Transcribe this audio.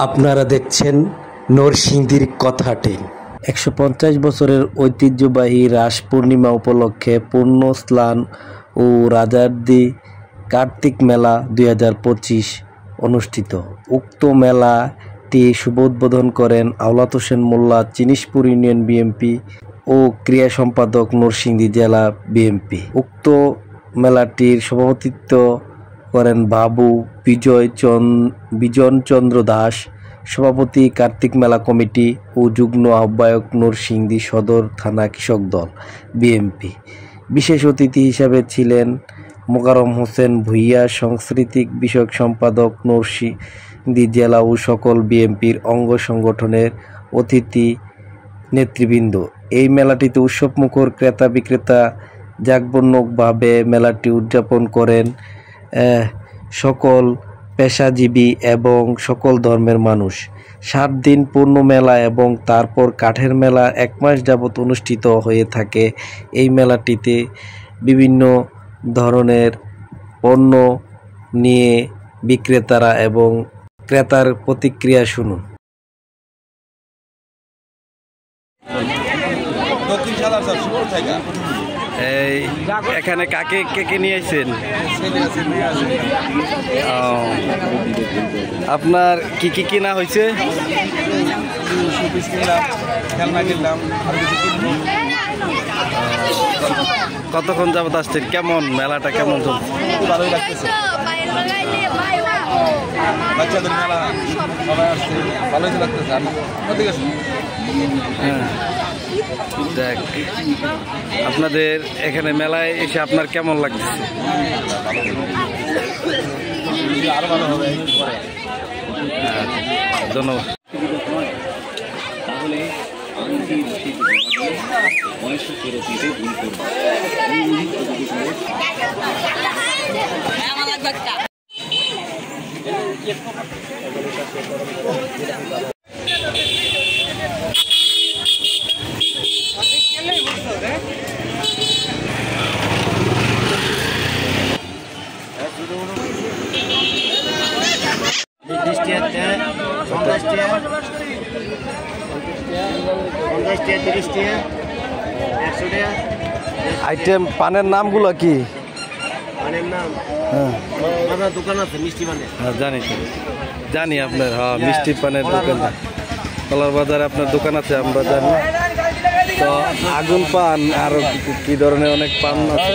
আপনারা দেখছেন নরসিংদীর কথাটি। 150 বছরের ঐতিহ্যবাহী রাস পূর্ণিমা উপলক্ষে পূর্ণ স্নান ও রাজারদি কার্তিক মেলা 2025 অনুষ্ঠিত। উক্ত মেলাটি শুভোদ্বোধন করেন আওলাদ হোসেন মোল্লা, চিনিশপুর ইউনিয়ন বিএনপি ও ক্রীড়া সম্পাদক, নরসিংদী জেলা বিএনপি। উক্ত মেলাটির সভাপতিত্ব করেন বাবু বিজন চন্দ্র দাস, সভাপতি কার্তিক মেলা কমিটি ও যুগ্ম আহ্বায়ক নরসিংদী সদর থানা কৃষক দল বিএনপি। বিশেষ অতিথি হিসাবে ছিলেন মোকাররম হোসেন ভূঁইয়া, সাংস্কৃতিক বিষয়ক সম্পাদক, নরসিংদী জেলা ও সকল বিএনপির অঙ্গ সংগঠনের অতিথি নেতৃবৃন্দ। এই মেলাটিতে উৎসবমুখর ক্রেতা বিক্রেতা জাঁকজমকভাবে মেলাটি উদযাপন করেন সকল পেশাজীবী এবং সকল ধর্মের মানুষ। 7 দিন পূর্ণ মেলা এবং তারপর কাঠের মেলা 1 মাস যাবৎ অনুষ্ঠিত হয়ে থাকে। এই মেলাটিতে বিভিন্ন ধরনের পণ্য নিয়ে বিক্রেতারা এবং ক্রেতার প্রতিক্রিয়া শুনুন। এই এখানে কে নিয়ে আসছেন? আপনার কি কিনা হয়েছে? কতক্ষণ যাবত আসছেন? কেমন মেলাটা কেমন চলছে? ভালোই লাগতেছে। বাচ্চাদের মেলা সবাই আসছে, ভালোই লাগতেছে। দেখ, আপনাদের এখানে মেলায় এসে আপনার কেমন লাগতেছে? আরো ভালো হবে। ধন্যবাদ। আইটেম পানের নামগুলো কি? পানের নাম? হ্যাঁ, আমার দোকান আছে মিষ্টি পানের। হ্যাঁ জানি আপনার। হ্যাঁ, মিষ্টি পানের দোকান, কলার বাজারে আপনার দোকান আছে, আমরা জানি। তো আগুন পান, আরো কি ধরনের অনেক পান আছে?